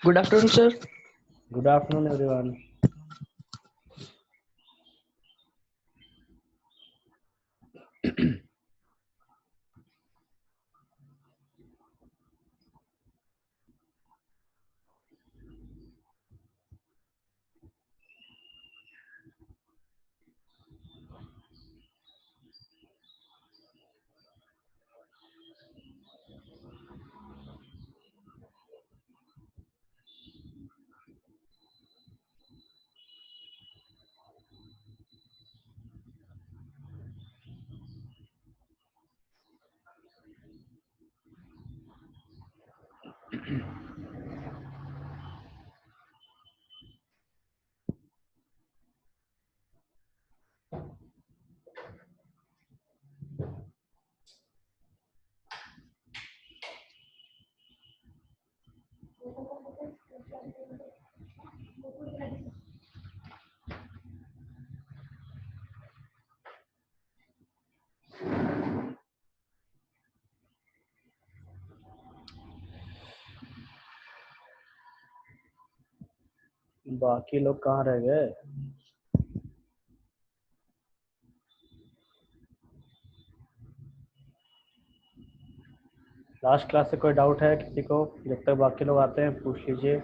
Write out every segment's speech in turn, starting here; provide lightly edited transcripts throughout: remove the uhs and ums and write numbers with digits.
Good afternoon, sir. Good afternoon, everyone. बाकी लोग कहाँ रह गए? लास्ट क्लास से कोई डाउट है किसी को? जब तक बाकी लोग आते हैं पूछ लीजिए।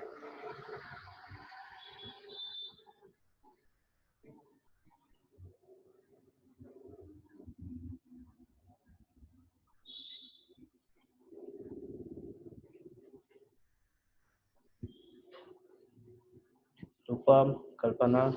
रूपम, कल्पना,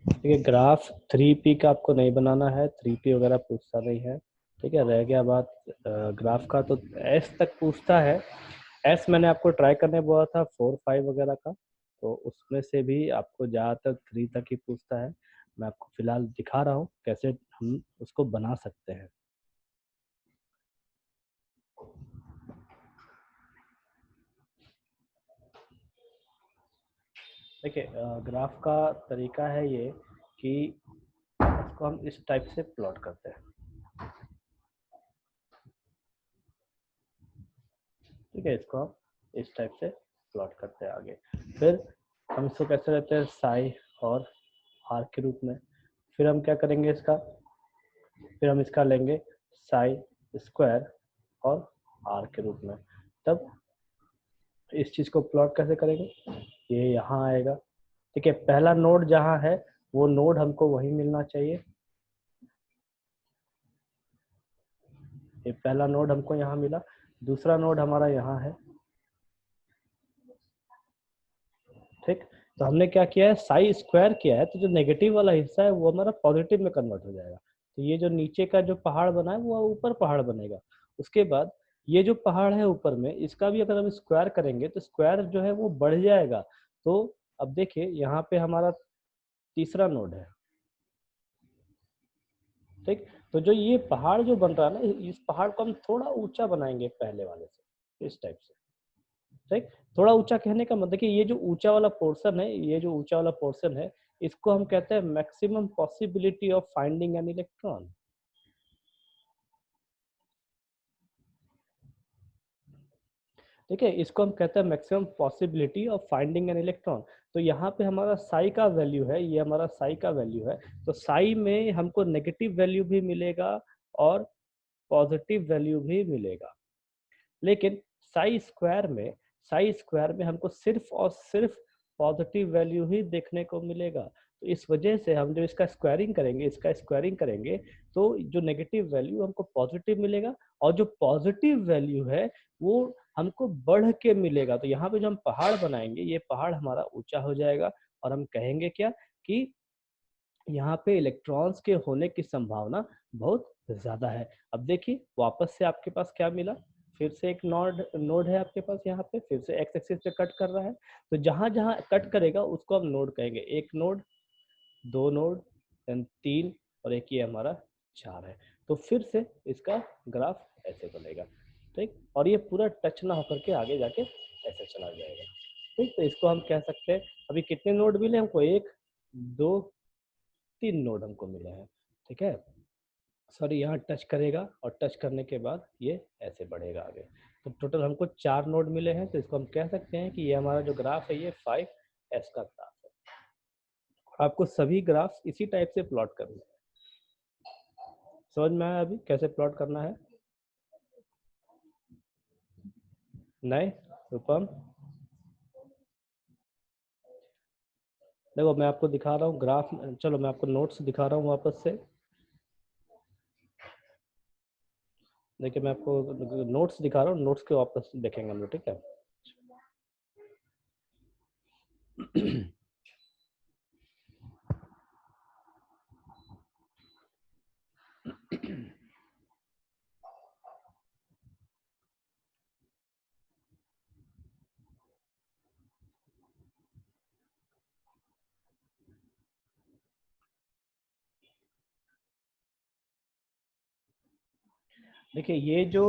ठीक है। ग्राफ 3P का आपको नहीं बनाना है, 3P वगैरह पूछता नहीं है। ठीक है, रह गया बात ग्राफ का, तो S तक पूछता है। S मैंने आपको ट्राई करने बोला था 4, 5 वगैरह का, तो उसमें से भी आपको ज़्यादातर 3 तक ही पूछता है। मैं आपको फिलहाल दिखा रहा हूँ कैसे हम उसको बना सकते हैं। देखिए, ग्राफ का तरीका है ये कि इसको हम इस टाइप से प्लॉट करते हैं। ठीक है, इसको हम इस टाइप से प्लॉट करते हैं आगे। फिर हम इसको कैसे लेते हैं, साई और आर के रूप में। फिर हम क्या करेंगे इसका, फिर हम इसका लेंगे साई स्क्वायर और आर के रूप में। तब इस चीज को प्लॉट कैसे करेंगे, ये यहाँ आएगा। ठीक है, पहला नोड जहाँ है वो नोड हमको वही मिलना चाहिए। ये पहला नोड हमको यहाँ मिला, दूसरा नोड हमारा यहाँ है। ठीक, तो हमने क्या किया है, साई स्क्वायर किया है, तो जो नेगेटिव वाला हिस्सा है वो हमारा पॉजिटिव में कन्वर्ट हो जाएगा। तो ये जो नीचे का जो पहाड़ बना है वो ऊपर पहाड़ बनेगा। उसके बाद ये जो पहाड़ है ऊपर में, इसका भी अगर हम स्क्वायर करेंगे तो स्क्वायर जो है वो बढ़ जाएगा। तो अब देखिए यहाँ पे हमारा तीसरा नोड है। ठीक, तो जो ये पहाड़ जो बन रहा है ना, इस पहाड़ को हम थोड़ा ऊंचा बनाएंगे पहले वाले से, इस टाइप से। ठीक, थोड़ा ऊंचा कहने का मतलब कि ये जो ऊंचा वाला पोर्शन है, ये जो ऊंचा वाला पोर्शन है, इसको हम कहते हैं maximum possibility of finding an electron. ठीक है, इसको हम कहते हैं maximum possibility of finding an electron. तो यहाँ पे हमारा साई का वैल्यू है, ये हमारा साई का वैल्यू है। तो साई में हमको नेगेटिव वैल्यू भी मिलेगा और पॉजिटिव वैल्यू भी मिलेगा। लेकिन साई स्क्वायर में हमको सिर्फ और सिर्फ पॉजिटिव वैल्यू ही देखने को मिलेगा। तो इस वजह से हम जो इसका स्क्वायरिंग करेंगे तो जो नेगेटिव वैल्यू हमको पॉजिटिव मिलेगा, और जो पॉजिटिव वैल्यू है वो हमको बढ़ के मिलेगा। तो यहाँ पे जो हम पहाड़ बनाएंगे, ये पहाड़ हमारा ऊंचा हो जाएगा, और हम कहेंगे क्या कि यहाँ पे इलेक्ट्रॉन्स के होने की संभावना बहुत ज्यादा है। अब देखिए वापस से आपके पास क्या मिला, फिर से एक नोड है आपके पास, यहाँ पे फिर से एक्स एक्सिस पे कट कर रहा है। तो जहां जहां कट करेगा उसको हम नोड कहेंगे। एक नोड, दो नोड, देन 3, और एक ये हमारा 4 है। तो फिर से इसका ग्राफ ऐसे बनेगा, ठीक। और ये पूरा टच ना होकर के आगे जाके ऐसे चला जाएगा, ठीक। तो इसको हम कह सकते हैं, अभी कितने नोड मिले हमको, 1 2 3 नोड हमको मिले हैं, ठीक है। सॉरी, यहाँ टच करेगा और टच करने के बाद ये ऐसे बढ़ेगा आगे। तो टोटल हमको 4 नोड मिले हैं। तो इसको हम कह सकते हैं कि ये हमारा जो ग्राफ है ये 5S का ग्राफ है। आपको सभी ग्राफ इसी टाइप से प्लॉट करना है। समझ में आया अभी कैसे प्लॉट करना है? नहीं रूपम, देखो मैं आपको दिखा रहा हूँ ग्राफ। चलो मैं आपको नोट्स दिखा रहा हूँ वापस से। देखिए मैं आपको नोट्स दिखा रहा हूँ, नोट्स के वापस देखेंगे हम लोग, ठीक है। देखिए ये जो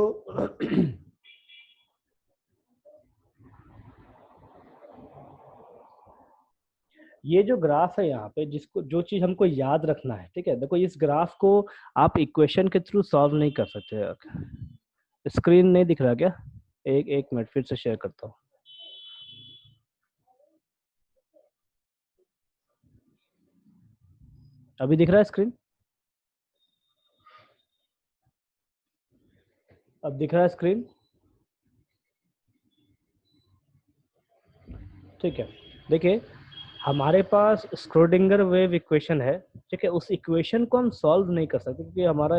ये जो ग्राफ है यहाँ पे, जिसको जो चीज हमको याद रखना है, ठीक है। देखो इस ग्राफ को आप इक्वेशन के थ्रू सॉल्व नहीं कर सकते। स्क्रीन नहीं दिख रहा क्या? एक मिनट फिर से शेयर करता हूँ। अभी दिख रहा है स्क्रीन? अब दिख रहा है स्क्रीन? ठीक है। देखिए हमारे पास स्क्रोडिंगर वेव इक्वेशन है, ठीक है। उस इक्वेशन को हम सॉल्व नहीं कर सकते क्योंकि हमारा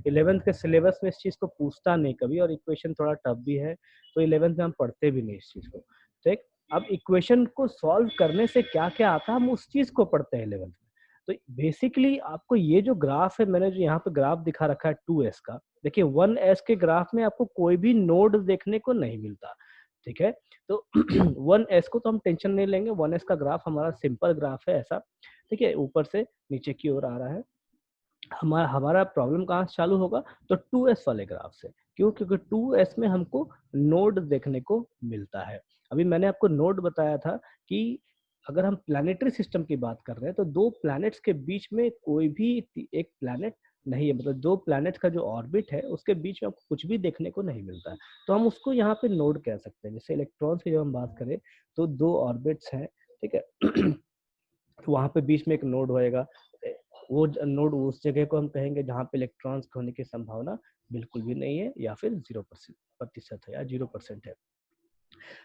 11th के सिलेबस में इस चीज़ को पूछता नहीं कभी, और इक्वेशन थोड़ा टफ भी है, तो 11th में हम पढ़ते भी नहीं इस चीज़ को, ठीक। अब इक्वेशन को सॉल्व करने से क्या क्या आता है हम उस चीज़ को पढ़ते हैं 11th में। तो बेसिकली आपको ये जो ग्राफ है, मैंने जो यहाँ पे ग्राफ दिखा रखा है 2S का, देखिए 1S के ग्राफ में आपको कोई भी नोड देखने को नहीं मिलता, ठीक है। तो 1S को तो हम टेंशन नहीं लेंगे, 1S का ग्राफ हमारा सिंपल ग्राफ है ऐसा, ठीक है, ऊपर से नीचे की ओर आ रहा है। हमारा हमारा प्रॉब्लम कहाँ से चालू होगा, तो 2S वाले ग्राफ से। क्यों? क्योंकि 2S में हमको नोड देखने को मिलता है। अभी मैंने आपको नोड बताया था कि अगर हम प्लानिटरी सिस्टम की बात कर रहे हैं तो दो प्लैनेट्स के बीच में कोई भी एक प्लैनेट नहीं है, मतलब दो प्लैनेट का जो ऑर्बिट है उसके बीच में आपको कुछ भी देखने को नहीं मिलता है, तो हम उसको यहाँ पे नोड कह सकते हैं। जैसे इलेक्ट्रॉन्स की जब हम बात करें तो दो ऑर्बिट्स हैं, ठीक है। तो वहाँ पे बीच में एक नोड होएगा, वो नोड उस जगह को हम कहेंगे जहाँ पे इलेक्ट्रॉन्स होने की संभावना बिल्कुल भी नहीं है, या फिर 0% है या 0% है।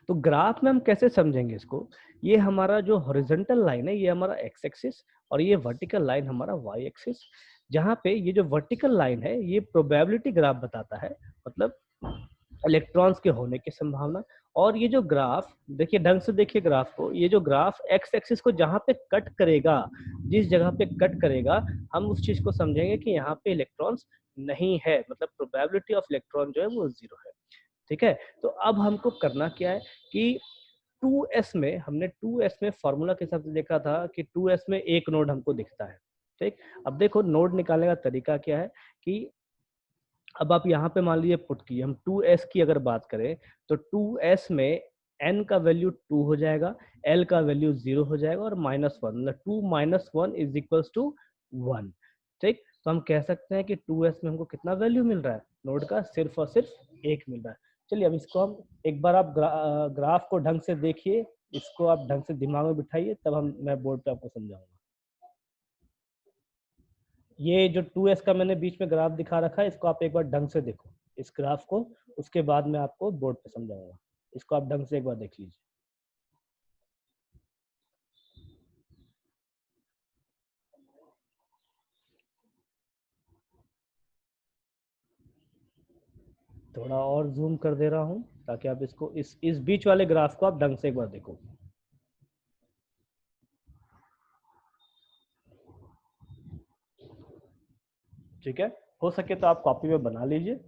तो ग्राफ में हम कैसे समझेंगे इसको, ये हमारा जो हॉरिजॉन्टल लाइन है ये हमारा एक्स एक्सिस, और ये वर्टिकल लाइन हमारा वाई एक्सिस। जहाँ पे ये जो वर्टिकल लाइन है ये प्रोबेबिलिटी ग्राफ बताता है, मतलब इलेक्ट्रॉन्स के होने की संभावना। और ये जो ग्राफ देखिए, ढंग से देखिए ग्राफ को, ये जो ग्राफ एक्स एक्सिस को जहाँ पे कट करेगा, जिस जगह पे कट करेगा, हम उस चीज को समझेंगे कि यहाँ पे इलेक्ट्रॉन्स नहीं है, मतलब प्रोबेबिलिटी ऑफ इलेक्ट्रॉन जो है वो 0 है, ठीक है। तो अब हमको करना क्या है कि 2S में हमने 2S में फॉर्मूला के हिसाब से देखा था कि 2S में एक नोड हमको दिखता है, ठीक। अब देखो नोड निकालने का तरीका क्या है कि अब आप यहाँ पे मान लीजिए पुट किए, हम 2S की अगर बात करें तो 2S में n का वैल्यू 2 हो जाएगा, l का वैल्यू 0 हो जाएगा, और -1, मतलब 2 - 1 इज इक्वल्स टू 1, ठीक। तो हम कह सकते हैं कि 2S में हमको कितना वैल्यू मिल रहा है नोड का, सिर्फ और सिर्फ 1 मिल रहा है। चलिए अब इसको हम एक बार आप ग्राफ को ढंग से देखिए, इसको आप ढंग से दिमाग में बिठाइए, तब मैं बोर्ड पे आपको समझाऊंगा। ये जो 2S का मैंने बीच में ग्राफ दिखा रखा है, इसको आप एक बार ढंग से देखो, इस ग्राफ को, उसके बाद मैं आपको बोर्ड पे समझाऊंगा। इसको आप ढंग से एक बार देख लीजिए। थोड़ा और जूम कर दे रहा हूँ ताकि आप इसको इस बीच वाले ग्राफ को आप ढंग से एक बार देखो। ठीक है, हो सके तो आप कॉपी में बना लीजिए।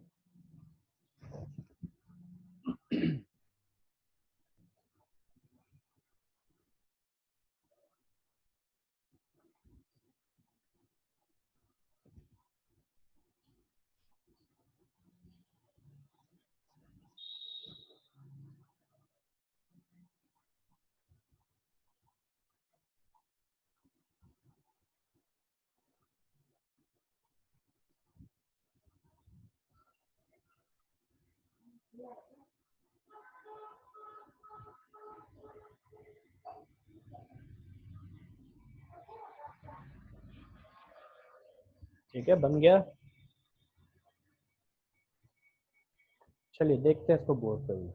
ठीक है, बन गया। चलिए देखते हैं इसको बोर्ड पे भी।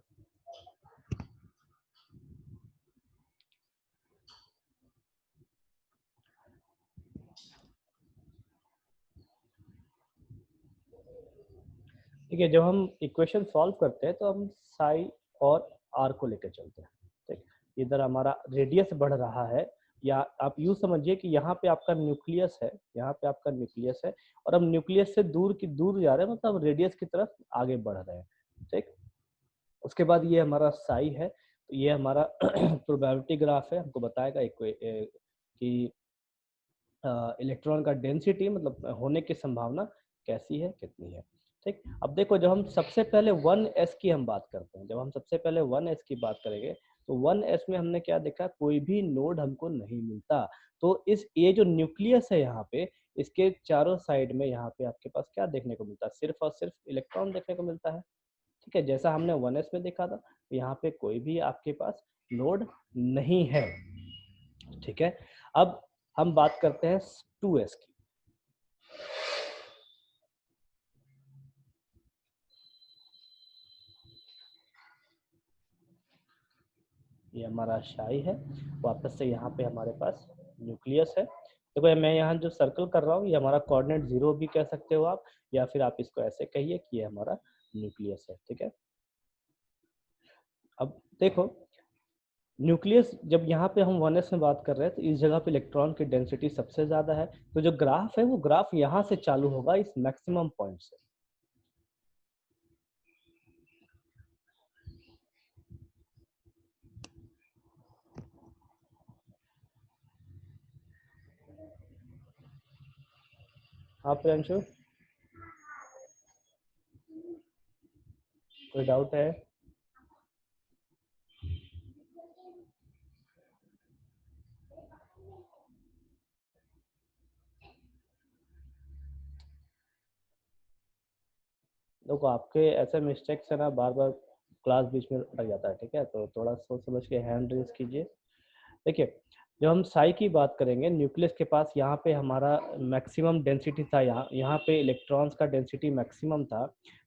ठीक है, जब हम इक्वेशन सॉल्व करते हैं तो हम साई और आर को लेकर चलते हैं। ठीक, इधर हमारा रेडियस बढ़ रहा है, या आप यूँ समझिए कि यहाँ पे आपका न्यूक्लियस है, यहाँ पे आपका न्यूक्लियस है, और हम न्यूक्लियस से दूर जा रहे हैं, मतलब रेडियस की तरफ आगे बढ़ रहे हैं। ठीक, उसके बाद ये हमारा साई है, तो ये हमारा प्रोबेबिलिटी ग्राफ है, हमको बताएगा कि इलेक्ट्रॉन का डेंसिटी, मतलब होने की संभावना कैसी है, कितनी है। ठीक, अब देखो जब हम सबसे पहले 1s की हम बात करते हैं, जब हम सबसे पहले 1s की बात करेंगे तो 1s में हमने क्या देखा, कोई भी नोड हमको नहीं मिलता। तो ये जो न्यूक्लियस है यहाँ पे, इसके चारों साइड में यहाँ पे आपके पास क्या देखने को मिलता है, सिर्फ और सिर्फ इलेक्ट्रॉन देखने को मिलता है। ठीक है, जैसा हमने 1s में देखा था, तो यहाँ पे कोई भी आपके पास नोड नहीं है। ठीक है, अब हम बात करते हैं 2s की। ये हमारा शाई है, वापस से यहाँ पे हमारे पास न्यूक्लियस है। देखो मैं यहाँ जो सर्कल कर रहा हूँ, ये हमारा कोऑर्डिनेट 0 भी कह सकते हो आप, या फिर आप इसको ऐसे कहिए कि ये हमारा न्यूक्लियस है। ठीक है, अब देखो न्यूक्लियस, जब यहाँ पे हम 1s में बात कर रहे हैं तो इस जगह पे इलेक्ट्रॉन की डेंसिटी सबसे ज्यादा है, तो जो ग्राफ है वो ग्राफ यहाँ से चालू होगा, इस मैक्सिमम पॉइंट से। हाँ प्रियांशु, कोई डाउट है? देखो आपके ऐसे मिस्टेक्स है ना, बार बार क्लास बीच में अटक जाता है। ठीक है, तो थोड़ा सोच समझ के हैंड रेज कीजिए। देखिए जब हम साई की बात करेंगे, न्यूक्लियस के पास यहाँ पे हमारा मैक्सिमम डेंसिटी था, यहाँ यहाँ पे इलेक्ट्रॉन्स का डेंसिटी मैक्सिमम था।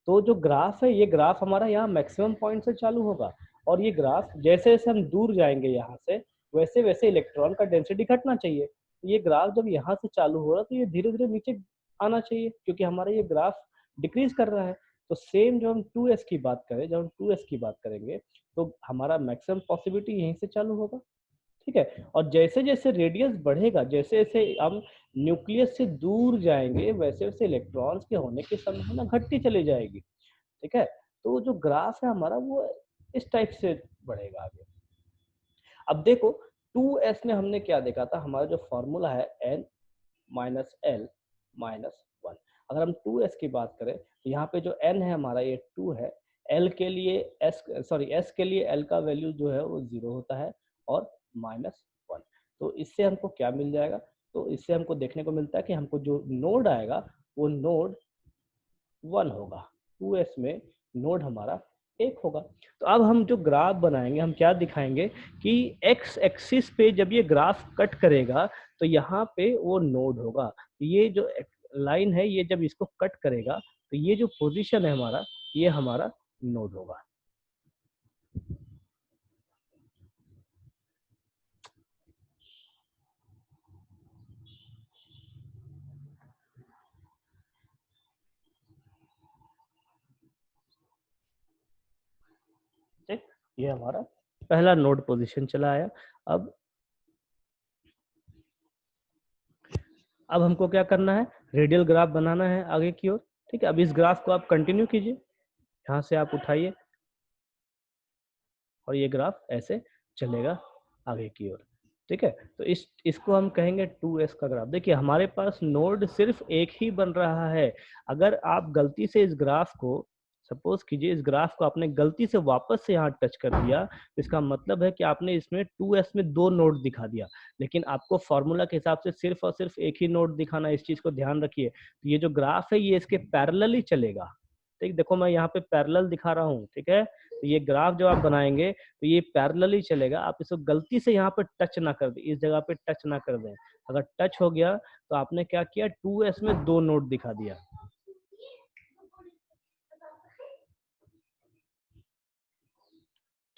तो जो ग्राफ है, ये ग्राफ हमारा यहाँ मैक्सिमम पॉइंट से चालू होगा, और ये ग्राफ जैसे जैसे हम दूर जाएंगे यहाँ से, वैसे वैसे इलेक्ट्रॉन का डेंसिटी घटना चाहिए। ये ग्राफ जब यहाँ से चालू हो रहा है तो ये धीरे धीरे नीचे आना चाहिए, क्योंकि हमारा ये ग्राफ डिक्रीज कर रहा है। तो सेम जो हम 2s की बात करें, जब हम 2s की बात करेंगे तो हमारा मैक्सिमम पॉसिबिलिटी यहीं से चालू होगा। ठीक है, और जैसे जैसे रेडियस बढ़ेगा, जैसे जैसे हम न्यूक्लियस से दूर जाएंगे, वैसे वैसे इलेक्ट्रॉन्स के होने की संभावना घटती चली जाएगी। ठीक है, तो जो ग्राफ है हमारा वो इस टाइप से बढ़ेगा आगे। अब देखो 2s में हमने क्या देखा था, हमारा जो फॉर्मूला है n माइनस एल माइनस 1। अगर हम 2s की बात करें तो यहाँ पे जो n है हमारा, ये 2 है। l के लिए s के लिए l का वैल्यू जो है वो 0 होता है, और माइनस 1। तो इससे हमको क्या मिल जाएगा, तो इससे हमको देखने को मिलता है कि हमको जो नोड आएगा वो नोड 1 होगा। 2s में नोड हमारा 1 होगा। तो अब हम जो ग्राफ बनाएंगे, हम क्या दिखाएंगे कि x एक्सिस पे जब ये ग्राफ कट करेगा तो यहाँ पे वो नोड होगा। ये जो लाइन है, ये जब इसको कट करेगा तो ये जो पोजीशन है हमारा, ये हमारा नोड होगा। ठीक, ये हमारा पहला नोड पोजीशन चला आया। अब हमको क्या करना है, रेडियल ग्राफ बनाना है आगे की ओर। ठीक है, अब इस ग्राफ को आप कंटिन्यू कीजिए, यहाँ से आप उठाइए और ये ग्राफ ऐसे चलेगा आगे की ओर। ठीक है, तो इसको हम कहेंगे 2s का ग्राफ। देखिए हमारे पास नोड सिर्फ एक ही बन रहा है। अगर आप गलती से इस ग्राफ को, सपोज कीजिए इस ग्राफ को आपने गलती से वापस से यहाँ टच कर दिया, तो इसका मतलब है कि आपने इसमें 2s में 2 नोड दिखा दिया। लेकिन आपको फॉर्मूला के हिसाब से सिर्फ और सिर्फ एक ही नोड दिखाना है, इस चीज को ध्यान रखिए। तो ये जो ग्राफ है ये इसके पैरेलल ही चलेगा। ठीक, देखो मैं यहाँ पे पैरेलल दिखा रहा हूँ। ठीक है, तो ये ग्राफ जब आप बनाएंगे तो ये पैरेलल ही चलेगा। आप इसको गलती से यहाँ पे टच ना कर दें, इस जगह पे टच ना कर दें। अगर टच हो गया तो आपने क्या किया, 2s में 2 नोड दिखा दिया।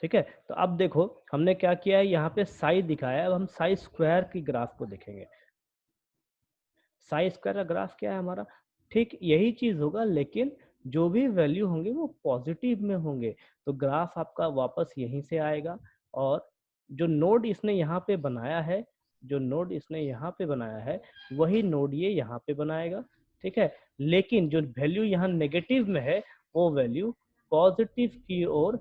ठीक है, तो अब देखो हमने क्या किया है, यहाँ पे साई दिखाया है। अब हम साई स्क्वायर की ग्राफ को देखेंगे। साई स्क्वायर का ग्राफ क्या है हमारा, ठीक यही चीज होगा, लेकिन जो भी वैल्यू होंगे वो पॉजिटिव में होंगे। तो ग्राफ आपका वापस यहीं से आएगा, और जो नोड इसने यहाँ पे बनाया है, जो नोड इसने यहाँ पे बनाया है वही नोड ये यहाँ पे बनाएगा। ठीक है, लेकिन जो वैल्यू यहाँ नेगेटिव में है वो वैल्यू पॉजिटिव की ओर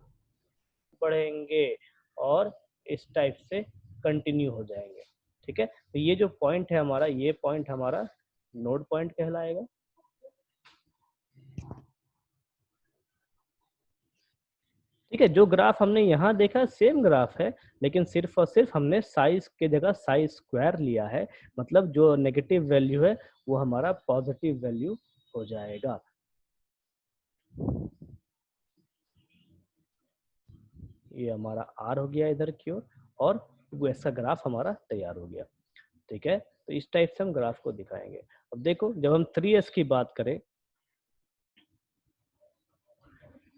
बढ़ेंगे और इस टाइप से कंटिन्यू हो जाएंगे। ठीक है, तो ये जो पॉइंट है हमारा, ये पॉइंट हमारा नोड पॉइंट कहलाएगा। ठीक है, जो ग्राफ हमने यहाँ देखा सेम ग्राफ है, लेकिन सिर्फ और सिर्फ हमने साइज के जगह साइज स्क्वायर लिया है। मतलब जो नेगेटिव वैल्यू है वो हमारा पॉजिटिव वैल्यू हो जाएगा। ये हमारा आर हो गया इधर की ओर, और वैसा ग्राफ हमारा तैयार हो गया। ठीक है, तो इस टाइप से हम ग्राफ को दिखाएंगे। अब देखो जब हम 3s की बात करें,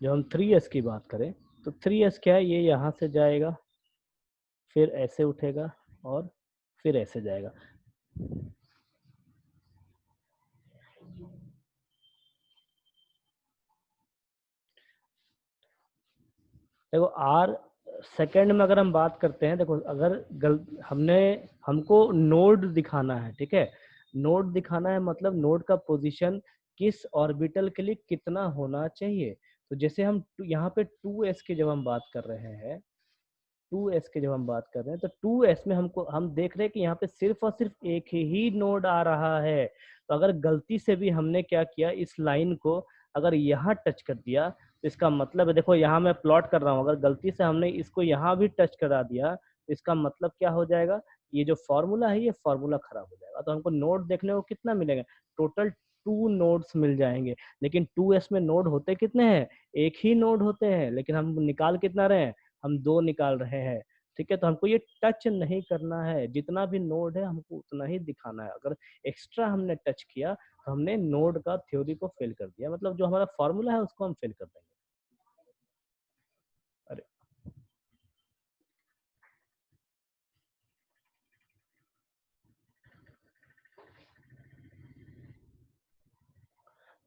जब हम 3s की बात करें तो 3s क्या है, ये यहाँ से जाएगा, फिर ऐसे उठेगा और फिर ऐसे जाएगा। देखो आर सेकंड में अगर हम बात करते हैं, देखो अगर हमने, हमको नोड दिखाना है। ठीक है, नोड दिखाना है मतलब नोड का पोजीशन किस ऑर्बिटल के लिए कितना होना चाहिए। तो जैसे हम यहाँ पे 2s की जब हम बात कर रहे हैं, 2s की जब हम बात कर रहे हैं तो 2s में हमको, हम देख रहे हैं कि यहाँ पे सिर्फ और सिर्फ एक ही नोड आ रहा है। तो अगर गलती से भी हमने क्या किया, इस लाइन को अगर यहाँ टच कर दिया तो इसका मतलब है, देखो यहाँ मैं प्लॉट कर रहा हूँ, अगर गलती से हमने इसको यहाँ भी टच करा दिया तो इसका मतलब क्या हो जाएगा, ये जो फॉर्मूला है ये फॉर्मूला खराब हो जाएगा। तो हमको नोड देखने को कितना मिलेगा, टोटल 2 नोड्स मिल जाएंगे। लेकिन 2s में नोड होते कितने हैं, एक ही नोड होते हैं, लेकिन हम निकाल कितना रहे हैं, हम 2 निकाल रहे हैं। ठीक है, तो हमको ये टच नहीं करना है, जितना भी नोड है हमको उतना ही दिखाना है। अगर एक्स्ट्रा हमने टच किया तो हमने नोड का थ्योरी को फेल कर दिया, मतलब जो हमारा फॉर्मूला है उसको हम फेल कर देंगे। अरे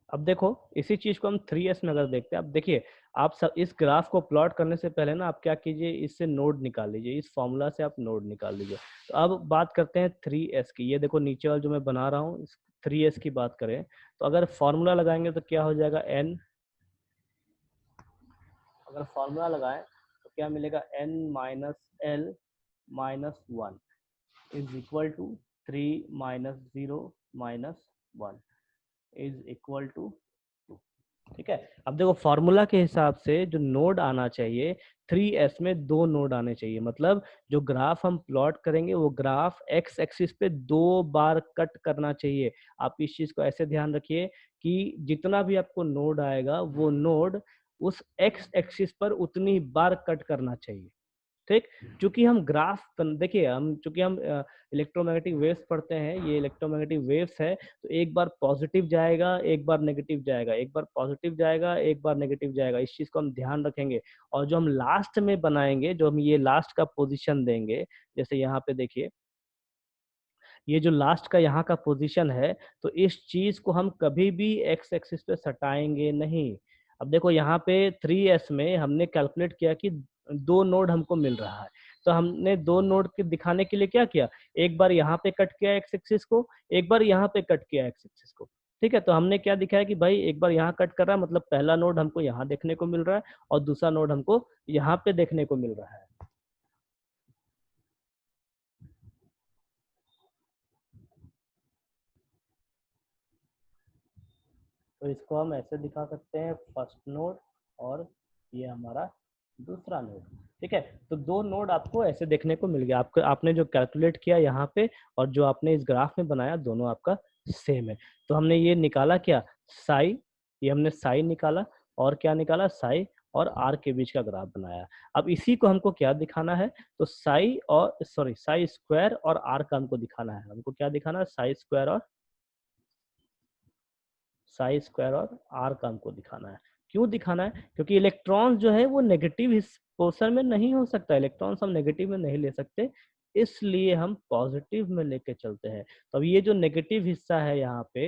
अब देखो इसी चीज को हम 3s में अगर देखते हैं, अब देखिए आप सब इस ग्राफ को प्लॉट करने से पहले ना आप क्या कीजिए, इससे नोड निकाल लीजिए, इस फॉर्मूला से आप नोड निकाल लीजिए। तो अब बात करते हैं 3s की। ये देखो नीचे वाला जो मैं बना रहा हूँ, 3s की बात करें तो अगर फॉर्मूला लगाएंगे तो क्या हो जाएगा, n, अगर फॉर्मूला लगाएं तो क्या मिलेगा, n minus L minus one is equal to 3 minus 0 minus 1 is equal to 2। ठीक है, अब देखो फॉर्मूला के हिसाब से जो नोड आना चाहिए 3s में 2 नोड आने चाहिए। मतलब जो ग्राफ हम प्लॉट करेंगे वो ग्राफ x एक्सिस पे 2 बार कट करना चाहिए। आप इस चीज को ऐसे ध्यान रखिए कि जितना भी आपको नोड आएगा वो नोड उस x एक्सिस पर उतनी बार कट करना चाहिए। ठीक। चूंकि हम ग्राफ देखिए, हम चूंकि हम इलेक्ट्रोमैग्नेटिक वेव्स पढ़ते हैं, ये इलेक्ट्रोमैग्नेटिक वेव्स है, तो एक बार पॉजिटिव जाएगा, एक बार नेगेटिव जाएगा, एक बार पॉजिटिव जाएगा, एक बार नेगेटिव जाएगा, इस चीज को हम ध्यान रखेंगे। और जो हम लास्ट में बनाएंगे, जो हम ये लास्ट का पोजीशन देंगे, जैसे यहाँ पे देखिए, ये जो लास्ट का यहाँ का पोजीशन है, तो इस चीज को हम कभी भी एक्स एक्सिस पे सटाएंगे नहीं। अब देखो यहाँ पे 3s में हमने कैलकुलेट किया कि 2 नोड हमको मिल रहा है, तो हमने 2 नोड के दिखाने के लिए क्या किया, एक बार यहाँ पे कट किया एक्स एक्सिस को, एक बार यहाँ पे कट किया एक्स एक्सिस को। ठीक है, तो हमने क्या दिखाया कि भाई एक बार यहाँ कट कर रहा है, मतलब पहला नोड हमको यहाँ देखने को मिल रहा है और दूसरा नोड हमको यहाँ पे देखने को मिल रहा है। तो इसको हम ऐसे दिखा सकते हैं, फर्स्ट नोड और ये हमारा दूसरा नोड। ठीक है, तो 2 नोड आपको ऐसे देखने को मिल गया। आपको आपने जो कैलकुलेट किया यहाँ पे और जो आपने इस ग्राफ में बनाया, दोनों आपका सेम है। तो हमने ये निकाला क्या, साई, ये हमने साई निकाला, और क्या निकाला, साई और आर के बीच का ग्राफ बनाया। अब इसी को हमको क्या दिखाना है, तो साई और सॉरी साई स्क्वायर और आर का हमको दिखाना है। हमको क्या दिखाना है, साई स्क्वायर और साई स्क्वायर और आर का हमको दिखाना है। क्यों दिखाना है, क्योंकि इलेक्ट्रॉन जो है वो नेगेटिव पोर्शन में नहीं हो सकता, इलेक्ट्रॉन्स हम नेगेटिव में नहीं ले सकते, इसलिए हम पॉजिटिव में लेके चलते हैं। तो अब ये जो नेगेटिव हिस्सा है यहाँ पे,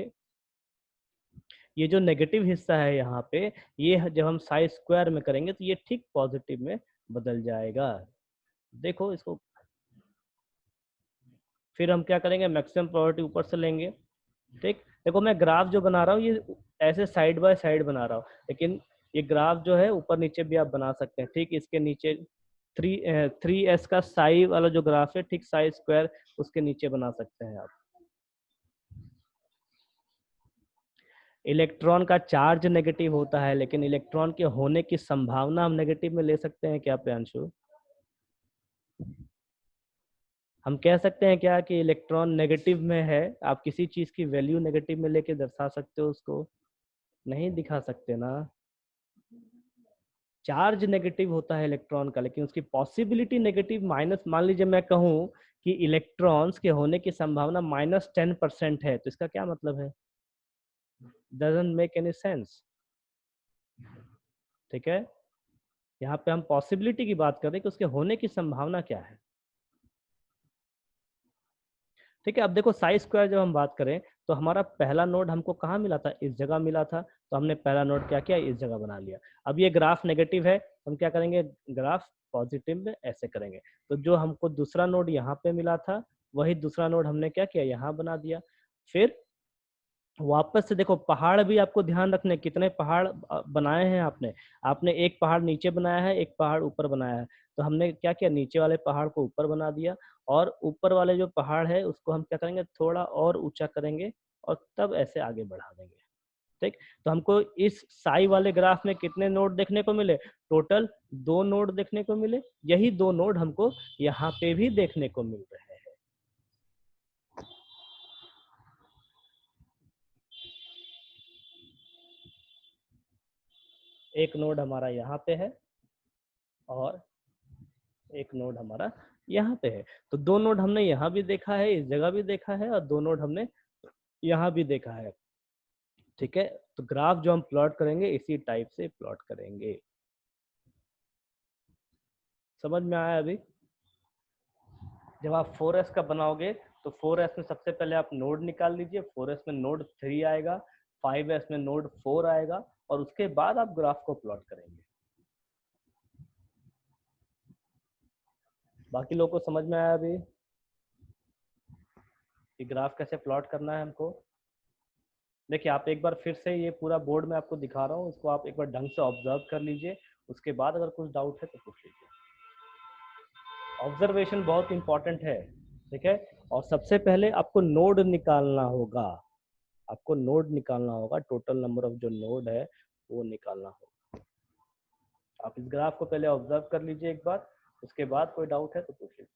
ये जो नेगेटिव हिस्सा है यहाँ पे, ये जब हम साई स्क्वायर में करेंगे तो ये ठीक पॉजिटिव में बदल जाएगा। देखो इसको, फिर हम क्या करेंगे, मैक्सिमम प्रोबेबिलिटी ऊपर से लेंगे। ठीक, देखो मैं ग्राफ जो बना रहा हूँ ये ऐसे साइड बाय साइड बना रहा हूँ, लेकिन ये ग्राफ जो है ऊपर नीचे भी आप बना सकते हैं। ठीक, इसके नीचे 3s का साई वाला जो ग्राफ है, ठीक साई स्क्वायर उसके नीचे बना सकते हैं आप। इलेक्ट्रॉन का चार्ज नेगेटिव होता है, लेकिन इलेक्ट्रॉन के होने की संभावना हम नेगेटिव में ले सकते हैं क्या प्रियांशु? हम कह सकते हैं क्या कि इलेक्ट्रॉन नेगेटिव में है, आप किसी चीज की वैल्यू नेगेटिव में लेके दर्शा सकते हो उसको? नहीं दिखा सकते ना। चार्ज नेगेटिव होता है इलेक्ट्रॉन का, लेकिन उसकी पॉसिबिलिटी नेगेटिव माइनस, मान लीजिए मैं कहूं कि इलेक्ट्रॉन्स के होने की संभावना -10% है, तो इसका क्या मतलब है, डजंट मेक एनी सेंस। ठीक है, यहाँ पे हम पॉसिबिलिटी की बात कर रहे हैं कि उसके होने की संभावना क्या है। ठीक है, अब देखो साई स्क्वायर जब हम बात करें, तो हमारा पहला नोड हमको कहाँ मिला था, इस जगह मिला था, तो हमने पहला नोड क्या किया, इस जगह बना लिया। अब ये ग्राफ नेगेटिव है, हम क्या करेंगे, ग्राफ पॉजिटिव में ऐसे करेंगे। तो जो हमको दूसरा नोड यहाँ पे मिला था, वही दूसरा नोड हमने क्या किया, यहाँ बना दिया। फिर वापस से देखो, पहाड़ भी आपको ध्यान रखने, कितने पहाड़ बनाए हैं आपने, आपने एक पहाड़ नीचे बनाया है, एक पहाड़ ऊपर बनाया है। तो हमने क्या किया, नीचे वाले पहाड़ को ऊपर बना दिया, और ऊपर वाले जो पहाड़ है उसको हम क्या करेंगे, थोड़ा और ऊंचा करेंगे, और तब ऐसे आगे बढ़ा देंगे। ठीक, तो हमको इस साई वाले ग्राफ में कितने नोड देखने को मिले, टोटल 2 नोड देखने को मिले। यही 2 नोड हमको यहाँ पे भी देखने को मिल रहे हैं। एक नोड हमारा यहाँ पे है और एक नोड हमारा यहाँ पे है। तो 2 नोड हमने यहाँ भी देखा है, इस जगह भी देखा है, और 2 नोड हमने यहाँ भी देखा है। ठीक है, तो ग्राफ जो हम प्लॉट करेंगे इसी टाइप से प्लॉट करेंगे। समझ में आया अभी? जब आप 4s का बनाओगे, तो 4s में सबसे पहले आप नोड निकाल लीजिए, 4s में नोड 3 आएगा, 5s में नोड 4 आएगा, और उसके बाद आप ग्राफ को प्लॉट करेंगे। बाकी लोग को समझ में आया अभी कि ग्राफ कैसे प्लॉट करना है हमको? देखिए, आप एक बार फिर से ये पूरा बोर्ड में आपको दिखा रहा हूँ, इसको आप एक बार ढंग से ऑब्जर्व कर लीजिए, उसके बाद अगर कुछ डाउट है तो पूछ लीजिए। ऑब्जर्वेशन बहुत इंपॉर्टेंट है। ठीक है, और सबसे पहले आपको नोड निकालना होगा, आपको नोड निकालना होगा, टोटल नंबर ऑफ जो नोड है वो निकालना होगा। आप इस ग्राफ को पहले ऑब्जर्व कर लीजिए एक बार, उसके बाद कोई डाउट है तो पूछ लीजिए।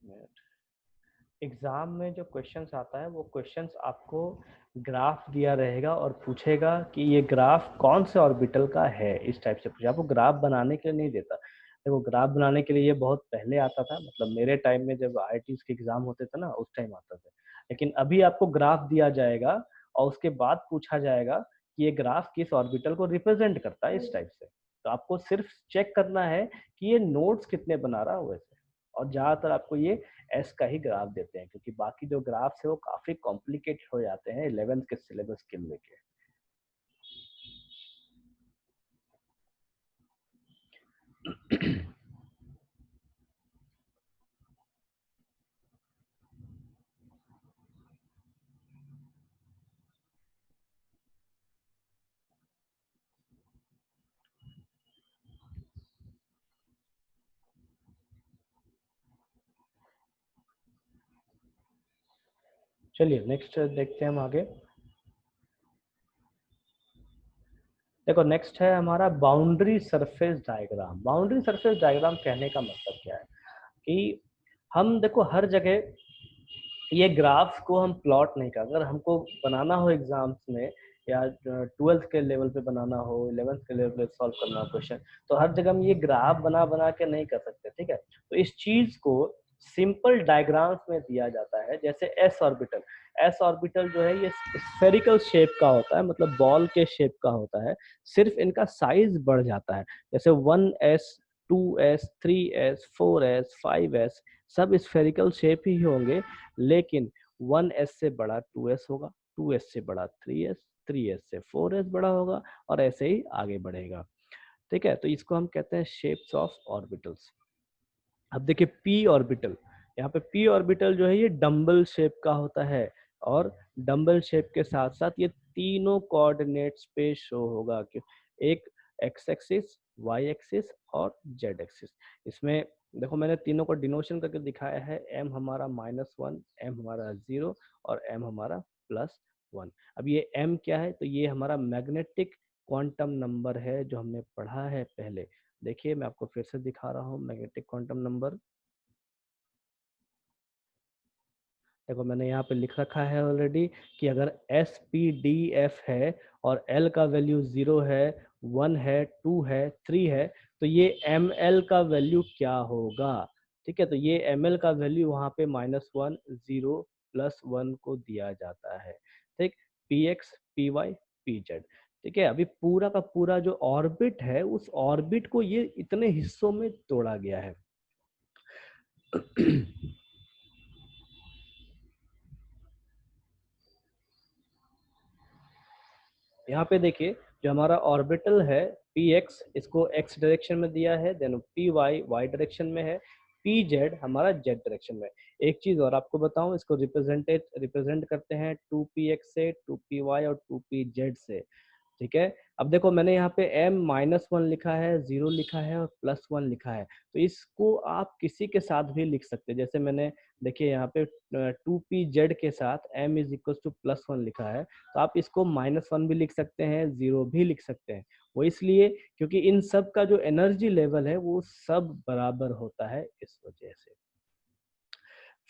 मिनट। एग्जाम में जो क्वेश्चंस आता है वो क्वेश्चंस आपको ग्राफ दिया रहेगा और पूछेगा कि ये ग्राफ कौन से ऑर्बिटल का है, इस टाइप से पूछे। आपको ग्राफ बनाने के लिए नहीं देता। देखो ग्राफ बनाने के लिए ये बहुत पहले आता था, मतलब मेरे टाइम में जब आईआईटीज के एग्जाम होते थे ना, उस टाइम आता था। लेकिन अभी आपको ग्राफ दिया जाएगा और उसके बाद पूछा जाएगा कि ये ग्राफ किस ऑर्बिटल को रिप्रेजेंट करता है, इस टाइप से। तो आपको सिर्फ चेक करना है कि ये नोड्स कितने बना रहा है वैसे। और ज्यादातर आपको ये एस का ही ग्राफ देते हैं, क्योंकि बाकी जो ग्राफ्स है वो काफी कॉम्प्लिकेटेड हो जाते हैं 11th के सिलेबस के लेके। चलिए नेक्स्ट देखते हैं हम आगे। देखो नेक्स्ट है हमारा boundary surface diagram. Boundary surface diagram कहने का मतलब क्या है कि हम देखो हर जगह ये ग्राफ्स को हम प्लॉट नहीं कर, अगर हमको बनाना हो एग्जाम्स में या 12th के लेवल पे बनाना हो, 11th के लेवल पे सॉल्व करना हो क्वेश्चन, तो हर जगह हम ये ग्राफ बना बना के नहीं कर सकते, ठीक है। तो इस चीज को सिंपल डायग्राम्स में दिया जाता है। जैसे एस ऑर्बिटल, एस ऑर्बिटल जो है ये स्फेरिकल शेप का होता है, मतलब बॉल के शेप का होता है, सिर्फ इनका साइज बढ़ जाता है। जैसे 1s 2s 3s 4s 5s सब स्फेरिकल शेप ही होंगे, लेकिन 1s से बड़ा 2s होगा, 2s से बड़ा 3s, 3s से 4s बड़ा होगा, और ऐसे ही आगे बढ़ेगा, ठीक है। तो इसको हम कहते हैं शेप्स ऑफ ऑर्बिटल्स। अब देखिए पी ऑर्बिटल, यहाँ पे पी ऑर्बिटल जो है ये डम्बल शेप का होता है, और डम्बल शेप के साथ साथ ये तीनों कोऑर्डिनेट्स पे शो होगा कि एक एक्स एक्सिस, वाई एक्सिस और जेड एक्सिस। इसमें देखो मैंने तीनों को डिनोशन करके दिखाया है, एम हमारा -1, एम हमारा 0 और एम हमारा +1। अब ये एम क्या है, तो ये हमारा मैग्नेटिक क्वांटम नंबर है जो हमने पढ़ा है पहले। देखिए मैं आपको फिर से दिखा रहा हूँ मैग्नेटिक क्वांटम नंबर। देखो मैंने यहाँ पे लिख रखा है ऑलरेडी कि अगर एस पी डी एफ है और एल का वैल्यू 0 है, 1 है, 2 है, 3 है, तो ये एम एल का वैल्यू क्या होगा, ठीक है। तो ये एम एल का वैल्यू वहाँ पे -1 0 +1 को दिया जाता है, ठीक। P X P Y P Z, ठीक है। अभी पूरा का पूरा जो ऑर्बिट है उस ऑर्बिट को ये इतने हिस्सों में तोड़ा गया है। यहाँ पे देखिए जो हमारा ऑर्बिटल है पी एक्स, इसको एक्स डायरेक्शन में दिया है, then P Y Y direction में है, पी जेड हमारा जेड डायरेक्शन में। एक चीज और आपको बताऊं, इसको रिप्रेजेंट करते हैं 2px से, 2py और 2pz से, ठीक है। अब देखो मैंने यहाँ पे m-1 लिखा है, 0 लिखा है और +1 लिखा है, तो इसको आप किसी के साथ भी लिख सकते हैं। जैसे मैंने देखिए यहाँ पे 2pz के साथ m = +1 लिखा है, तो आप इसको -1 भी लिख सकते हैं, 0 भी लिख सकते हैं। वो इसलिए क्योंकि इन सब का जो एनर्जी लेवल है वो सब बराबर होता है, इस वजह से।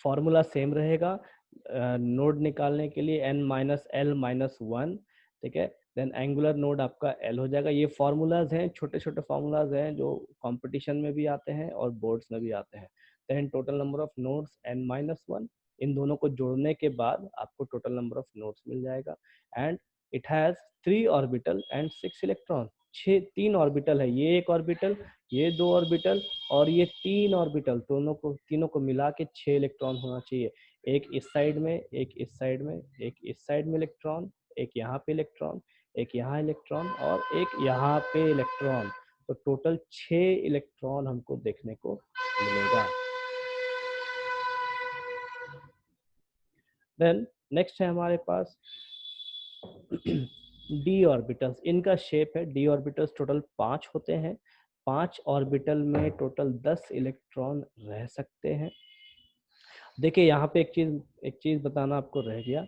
फॉर्मूला सेम रहेगा नोड निकालने के लिए, n-l-1, ठीक है। देन एंगुलर नोड आपका l हो जाएगा। ये फॉर्मूलाज हैं, छोटे छोटे फॉर्मूलाज हैं जो कंपटीशन में भी आते हैं और बोर्ड्स में भी आते हैं। Then total number of nodes n-1, इन दोनों को जोड़ने के बाद आपको टोटल नंबर ऑफ नोड्स मिल जाएगा। And it has 3 orbital and 6 electron. 3 orbital है, ये एक ऑर्बिटल, ये 2 ऑर्बिटल और ये 3 ऑर्बिटल, तीनों को मिला के 6 इलेक्ट्रॉन होना चाहिए। एक इस साइड में, एक इस साइड में, एक इस साइड में इलेक्ट्रॉन, एक यहाँ पे इलेक्ट्रॉन, एक यहाँ इलेक्ट्रॉन और एक यहाँ पे इलेक्ट्रॉन। तो टोटल 6 इलेक्ट्रॉन हमको देखने को मिलेगा। देन नेक्स्ट है हमारे पास डी ऑर्बिटल्स। इनका शेप है, डी ऑर्बिटल्स टोटल 5 होते हैं। 5 ऑर्बिटल में टोटल 10 इलेक्ट्रॉन रह सकते हैं। देखिए यहाँ पे एक चीज बताना आपको रह गया।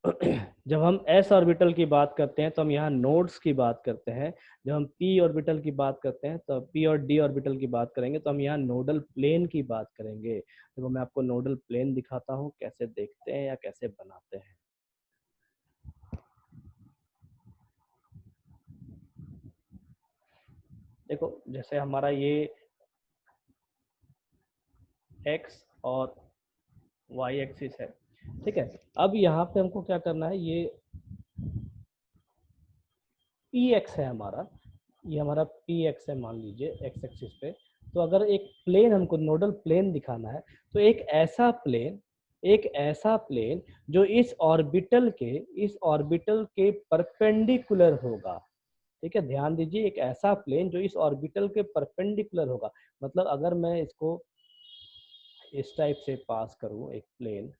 जब हम s ऑर्बिटल की बात करते हैं तो हम यहाँ नोड्स की बात करते हैं। जब हम p ऑर्बिटल की बात करते हैं तो p और d ऑर्बिटल की बात करेंगे तो हम यहाँ नोडल प्लेन की बात करेंगे। देखो मैं आपको नोडल प्लेन दिखाता हूँ कैसे देखते हैं या कैसे बनाते हैं। देखो जैसे हमारा ये x और y एक्सिस है, ठीक है। अब यहाँ पे हमको क्या करना है, ये px है हमारा, ये हमारा px है मान लीजिए x एक्सिस पे। तो अगर एक प्लेन हमको नोडल प्लेन दिखाना है तो एक ऐसा प्लेन जो इस ऑर्बिटल के परपेंडिकुलर होगा। ठीक है, ध्यान दीजिए, एक ऐसा प्लेन जो इस ऑर्बिटल के परपेंडिकुलर होगा। मतलब अगर मैं इसको इस टाइप से पास करूं एक प्लेन,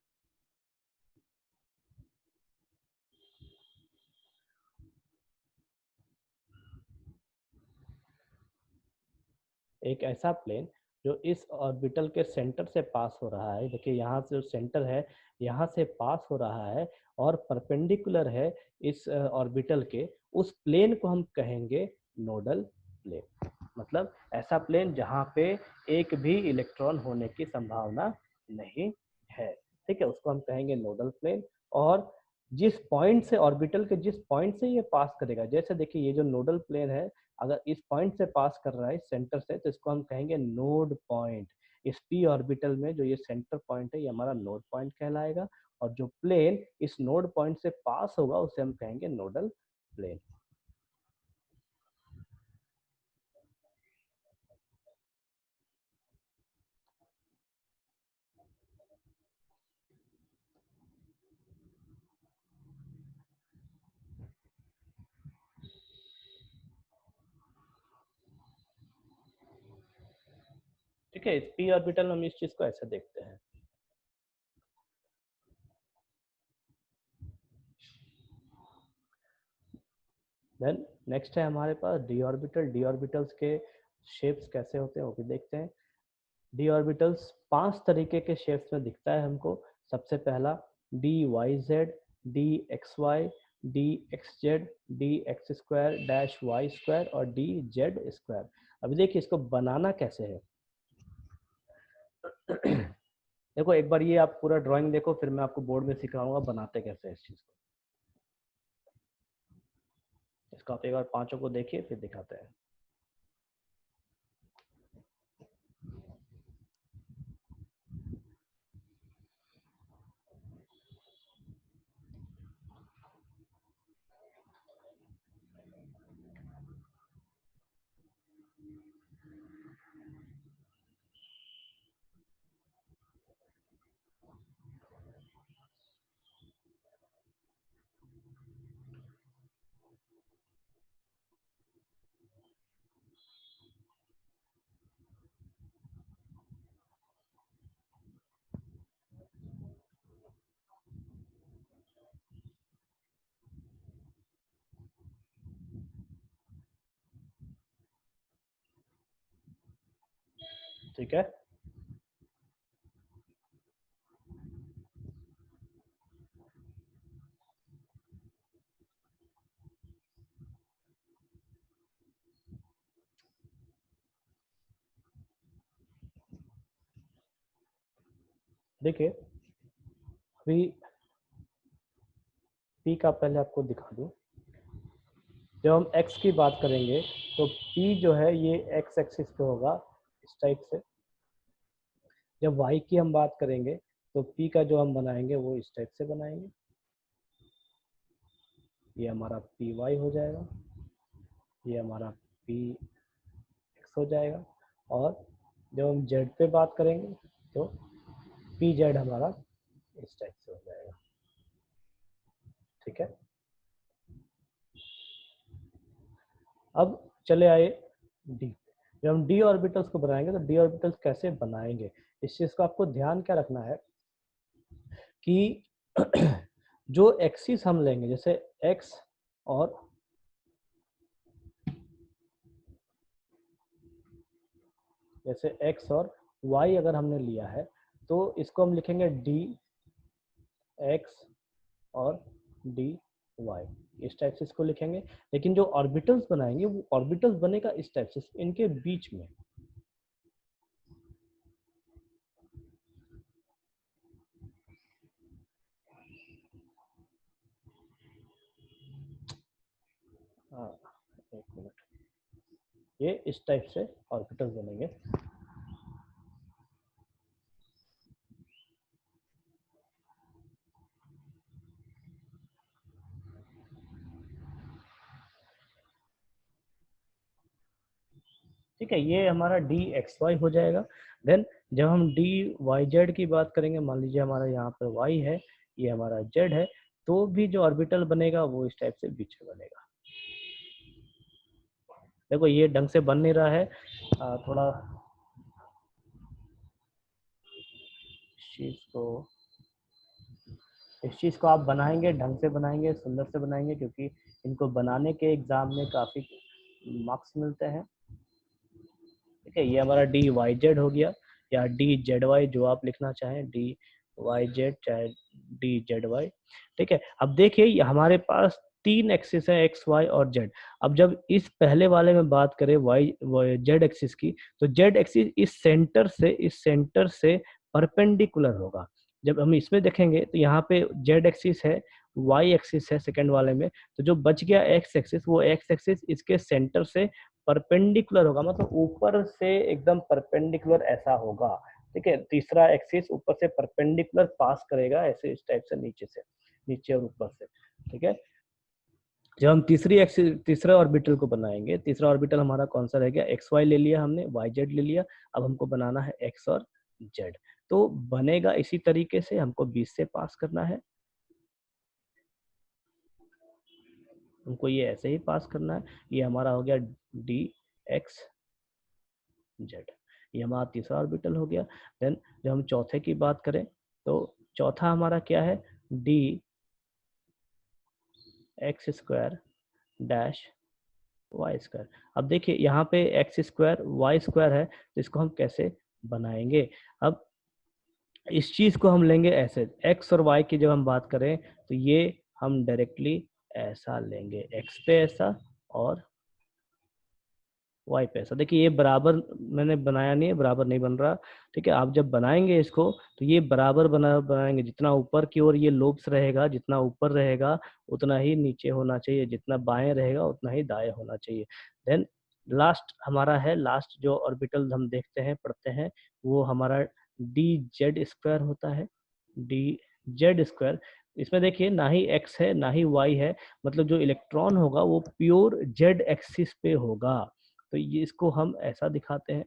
एक ऐसा प्लेन जो इस ऑर्बिटल के सेंटर से पास हो रहा है, देखिए यहाँ से जो सेंटर है यहाँ से पास हो रहा है और परपेंडिकुलर है इस ऑर्बिटल के, उस प्लेन को हम कहेंगे नोडल प्लेन। मतलब ऐसा प्लेन जहाँ पे एक भी इलेक्ट्रॉन होने की संभावना नहीं है, ठीक है, उसको हम कहेंगे नोडल प्लेन। और जिस पॉइंट से ऑर्बिटल के जिस पॉइंट से ये पास करेगा, जैसे देखिए ये जो नोडल प्लेन है अगर इस पॉइंट से पास कर रहा है सेंटर से तो इसको हम कहेंगे नोड पॉइंट। इस पी ऑर्बिटल में जो ये सेंटर पॉइंट है ये हमारा नोड पॉइंट कहलाएगा, और जो प्लेन इस नोड पॉइंट से पास होगा उसे हम कहेंगे नोडल प्लेन। ठीक है, इस पी ऑर्बिटल में हम इस चीज को ऐसे देखते हैं। देन नेक्स्ट है हमारे पास डी ऑर्बिटल। डी ऑर्बिटल्स के शेप्स कैसे होते हैं वो भी देखते हैं। डी ऑर्बिटल्स 5 तरीके के शेप्स में दिखता है हमको। सबसे पहला D Y Z, D X Y, D X Z, D X square dash Y square और डी जेड स्क्वायर। अभी देखिए इसको बनाना कैसे है। देखो एक बार ये आप पूरा ड्राइंग देखो, फिर मैं आपको बोर्ड में सिखाऊंगा बनाते कैसे है इस चीज को। इसको आप एक बार पांचों को देखिए फिर दिखाते हैं। ठीक है, देखिए अभी पी का पहले आपको दिखा दूं। जब हम x की बात करेंगे तो p जो है ये x एक्सिस पे होगा इस टाइप से। जब y की हम बात करेंगे तो p का जो हम बनाएंगे वो इस टाइप से बनाएंगे, ये हमारा पी वाई हो जाएगा, ये हमारा पी एक्स हो जाएगा। और जब हम जेड पे बात करेंगे तो पी जेड हमारा इस टाइप से हो जाएगा। ठीक है, अब चले आए डी। जब हम डी ऑर्बिटल्स को बनाएंगे तो डी ऑर्बिटल्स कैसे बनाएंगे, इस चीज को आपको ध्यान क्या रखना है कि जो एक्सिस हम लेंगे जैसे एक्स और जैसे x और y अगर हमने लिया है तो इसको हम लिखेंगे डी एक्स और डी वाई, इस टाइप से इसको लिखेंगे। लेकिन जो ऑर्बिटल्स बनाएंगे वो ऑर्बिटल्स बनेगा इस टाइप से, इनके बीच में। हाँ, एक मिनट, ये इस टाइप से ऑर्बिटल्स बनेंगे। ठीक है, ये हमारा डी एक्स वाई हो जाएगा। देन जब हम डी वाई जेड की बात करेंगे, मान लीजिए हमारा यहाँ पर वाई है, ये हमारा जेड है, तो भी जो ऑर्बिटल बनेगा वो इस टाइप से बीच में बनेगा। देखो ये ढंग से बन नहीं रहा है, थोड़ा इस चीज़ को आप बनाएंगे, ढंग से बनाएंगे, सुंदर से बनाएंगे, क्योंकि इनको बनाने के एग्जाम में काफ़ी मार्क्स मिलते हैं। ठीक है, ये हमारा डी वाई जेड हो गया, या डी जेड वाई, जो आप लिखना चाहें, डी वाई जेड चाहे डी जेड वाई। ठीक है, अब देखिए हमारे पास तीन एक्सिस है, एक्स वाई और जेड। अब जब इस पहले वाले में बात करें वाई जेड एक्सिस की, तो जेड एक्सिस इस सेंटर से परपेंडिकुलर होगा। जब हम इसमें देखेंगे तो यहाँ पे जेड एक्सिस है, वाई एक्सिस है सेकंड वाले में, तो जो बच गया एक्स एक्सिस, वो एक्स एक्सिस इसके सेंटर से परपेंडिकुलर होगा, मतलब ऊपर से एकदम परपेंडिकुलर ऐसा होगा। ठीक है, तीसरा एक्सिस ऊपर से परपेंडिकुलर पास करेगा ऐसे, इस टाइप से नीचे से, नीचे और ऊपर से। ठीक है, जब हम तीसरा ऑर्बिटल को बनाएंगे, तीसरा ऑर्बिटल हमारा कौन सा रह गया, एक्स वाई ले लिया हमने, वाई जेड ले लिया, अब हमको बनाना है एक्स और जेड। तो बनेगा इसी तरीके से, हमको 20 से पास करना है, हमको ये ऐसे ही पास करना है। ये हमारा हो गया डी एक्स जेड, ये हमारा तीसरा ऑर्बिटल हो गया। देन जब हम चौथे की बात करें, तो चौथा हमारा क्या है, D X square dash Y square. अब देखिए यहाँ पे एक्स स्क्वायर वाई स्क्वायर है, तो इसको हम कैसे बनाएंगे। अब इस चीज को हम लेंगे ऐसे, एक्स और वाई की जब हम बात करें, तो ये हम डायरेक्टली ऐसा लेंगे, एक्स पे ऐसा और वाई पे ऐसा। देखिए ये बराबर मैंने बनाया नहीं है, बराबर नहीं बन रहा। ठीक है, आप जब बनाएंगे इसको तो ये बराबर बनाएंगे, जितना ऊपर की ओर ये लोब्स रहेगा, जितना ऊपर रहेगा उतना ही नीचे होना चाहिए, जितना बाएं रहेगा उतना ही दाएं होना चाहिए। देन लास्ट हमारा है, लास्ट जो ऑर्बिटल हम देखते हैं पढ़ते हैं, वो हमारा डी जेड स्क्वायर होता है, डी जेड स्क्वायर। इसमें देखिए ना ही एक्स है ना ही वाई है, मतलब जो इलेक्ट्रॉन होगा वो प्योर जेड एक्सिस पे होगा। तो ये इसको हम ऐसा दिखाते हैं।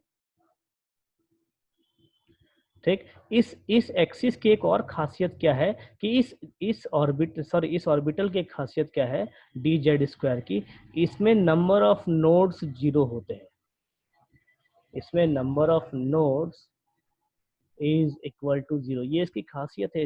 ठीक, इस एक्सिस की एक और खासियत क्या है कि इस ऑर्बिटल की एक खासियत क्या है डी जेड स्क्वायर की, इसमें नंबर ऑफ नोड्स 0 होते हैं, इसमें number of nodes is equal to 0, ये इसकी खासियत है।